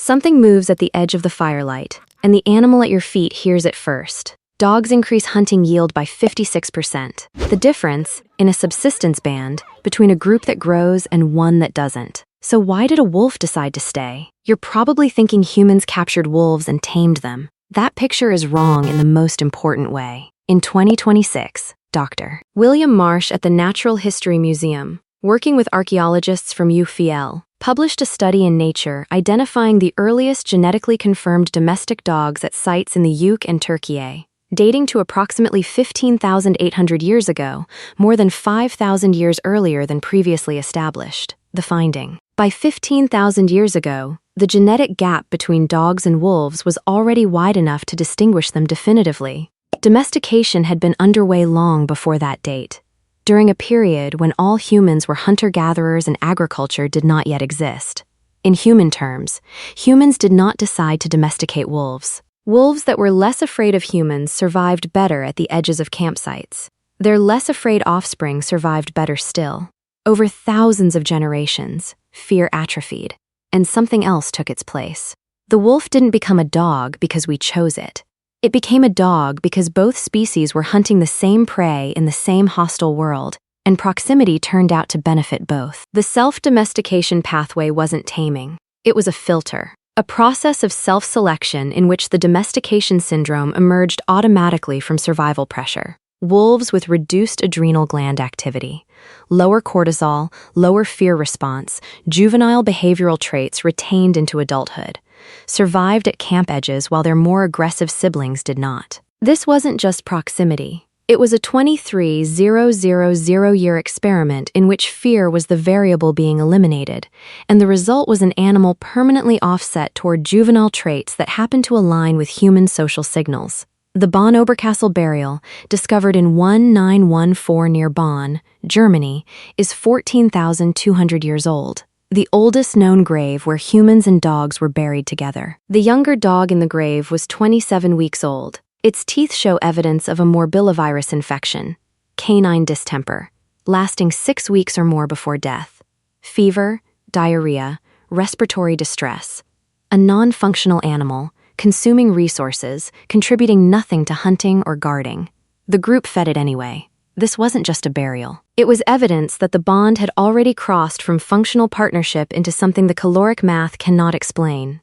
Something moves at the edge of the firelight, and the animal at your feet hears it first. Dogs increase hunting yield by 56%. The difference, in a subsistence band, between a group that grows and one that doesn't. So why did a wolf decide to stay? You're probably thinking humans captured wolves and tamed them. That picture is wrong in the most important way. In 2026, Dr. William Marsh at the Natural History Museum, working with archaeologists from UFL, published a study in Nature identifying the earliest genetically confirmed domestic dogs at sites in the Yuk and Turkey, dating to approximately 15,800 years ago, more than 5,000 years earlier than previously established. The finding: by 15,000 years ago, the genetic gap between dogs and wolves was already wide enough to distinguish them definitively. Domestication had been underway long before that date, during a period when all humans were hunter-gatherers and agriculture did not yet exist. In human terms, humans did not decide to domesticate wolves. Wolves that were less afraid of humans survived better at the edges of campsites. Their less afraid offspring survived better still. Over thousands of generations, fear atrophied, and something else took its place. The wolf didn't become a dog because we chose it. It became a dog because both species were hunting the same prey in the same hostile world, and proximity turned out to benefit both. The self-domestication pathway wasn't taming. It was a filter. A process of self-selection in which the domestication syndrome emerged automatically from survival pressure. Wolves with reduced adrenal gland activity, lower cortisol, lower fear response, juvenile behavioral traits retained into adulthood, survived at camp edges while their more aggressive siblings did not. This wasn't just proximity. It was a 23,000-year experiment in which fear was the variable being eliminated, and the result was an animal permanently offset toward juvenile traits that happened to align with human social signals. The Bonn Oberkassel burial, discovered in 1914 near Bonn, Germany, is 14,200 years old, the oldest known grave where humans and dogs were buried together. The younger dog in the grave was 27 weeks old. Its teeth show evidence of a morbillivirus infection, canine distemper, lasting 6 weeks or more before death. Fever, diarrhea, respiratory distress. A non-functional animal, consuming resources, contributing nothing to hunting or guarding. The group fed it anyway. This wasn't just a burial. It was evidence that the bond had already crossed from functional partnership into something the caloric math cannot explain.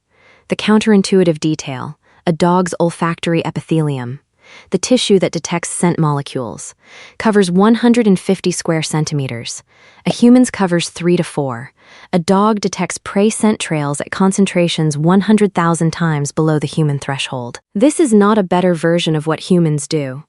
The counterintuitive detail: a dog's olfactory epithelium, the tissue that detects scent molecules, covers 150 square centimeters. A human's covers 3 to 4. A dog detects prey scent trails at concentrations 100,000 times below the human threshold. This is not a better version of what humans do.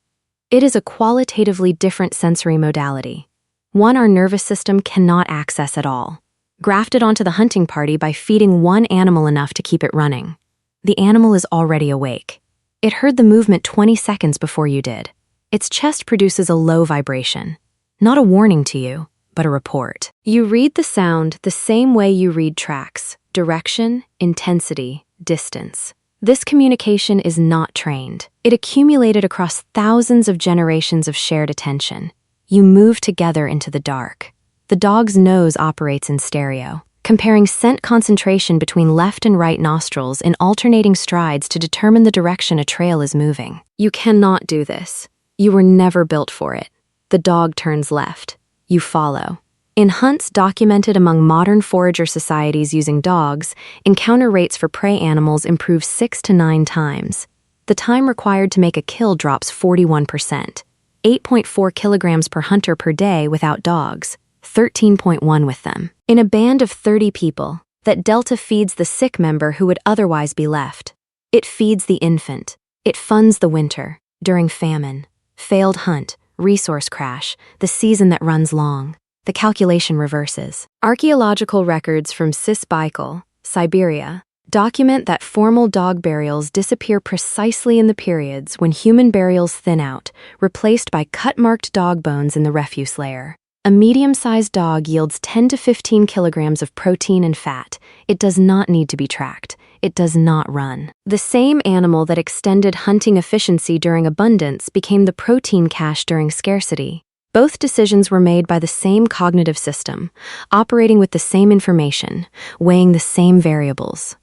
It is a qualitatively different sensory modality, one our nervous system cannot access at all, grafted onto the hunting party by feeding one animal enough to keep it running. The animal is already awake. It heard the movement 20 seconds before you did. Its chest produces a low vibration. Not a warning to you, but a report. You read the sound the same way you read tracks: direction, intensity, distance. This communication is not trained. It accumulated across thousands of generations of shared attention. You move together into the dark. The dog's nose operates in stereo, comparing scent concentration between left and right nostrils in alternating strides to determine the direction a trail is moving. You cannot do this. You were never built for it. The dog turns left. You follow. In hunts documented among modern forager societies using dogs, encounter rates for prey animals improve 6 to 9 times. The time required to make a kill drops 41%, 8.4 kilograms per hunter per day without dogs, 13.1 with them. In a band of 30 people, that delta feeds the sick member who would otherwise be left. It feeds the infant. It funds the winter, during famine, failed hunt, resource crash, the season that runs long. The calculation reverses. Archaeological records from Baikal, Siberia, document that formal dog burials disappear precisely in the periods when human burials thin out, replaced by cut-marked dog bones in the refuse layer. A medium-sized dog yields 10 to 15 kilograms of protein and fat. It does not need to be tracked. It does not run. The same animal that extended hunting efficiency during abundance became the protein cache during scarcity. Both decisions were made by the same cognitive system, operating with the same information, weighing the same variables.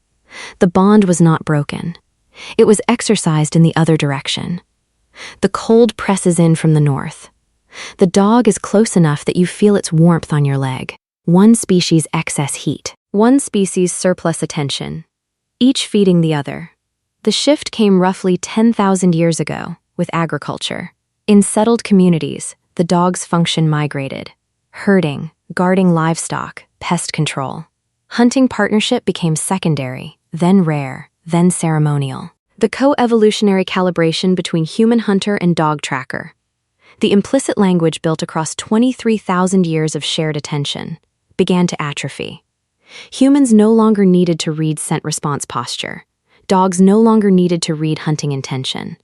The bond was not broken. It was exercised in the other direction. The cold presses in from the north. The dog is close enough that you feel its warmth on your leg. One species excess heat, one species surplus attention, each feeding the other. The shift came roughly 10,000 years ago with agriculture. In settled communities, the dog's function migrated. Herding, guarding livestock, pest control. Hunting partnership became secondary, then rare, then ceremonial. The co-evolutionary calibration between human hunter and dog tracker. The implicit language built across 23,000 years of shared attention began to atrophy. Humans no longer needed to read scent response posture. Dogs no longer needed to read hunting intention.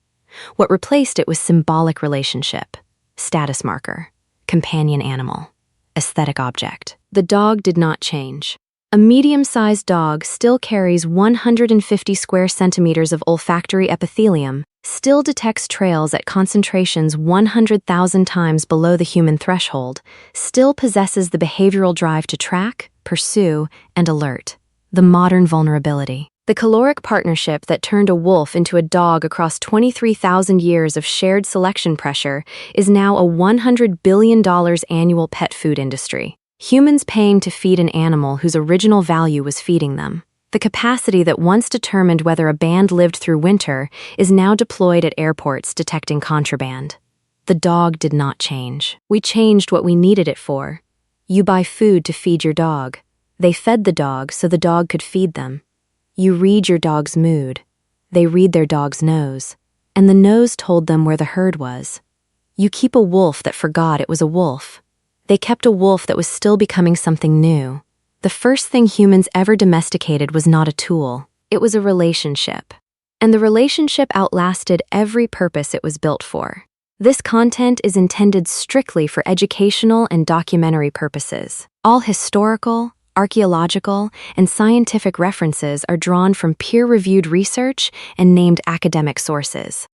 What replaced it was symbolic relationship, status marker, companion animal, aesthetic object. The dog did not change. A medium-sized dog still carries 150 square centimeters of olfactory epithelium, still detects trails at concentrations 100,000 times below the human threshold, still possesses the behavioral drive to track, pursue, and alert. The modern vulnerability. The caloric partnership that turned a wolf into a dog across 23,000 years of shared selection pressure is now a $100 billion annual pet food industry. Humans paying to feed an animal whose original value was feeding them. The capacity that once determined whether a band lived through winter is now deployed at airports detecting contraband. The dog did not change. We changed what we needed it for. You buy food to feed your dog. They fed the dog so the dog could feed them. You read your dog's mood. They read their dog's nose. And the nose told them where the herd was. You keep a wolf that forgot it was a wolf. They kept a wolf that was still becoming something new. The first thing humans ever domesticated was not a tool. It was a relationship. And the relationship outlasted every purpose it was built for. This content is intended strictly for educational and documentary purposes. All historical, archaeological, and scientific references are drawn from peer-reviewed research and named academic sources.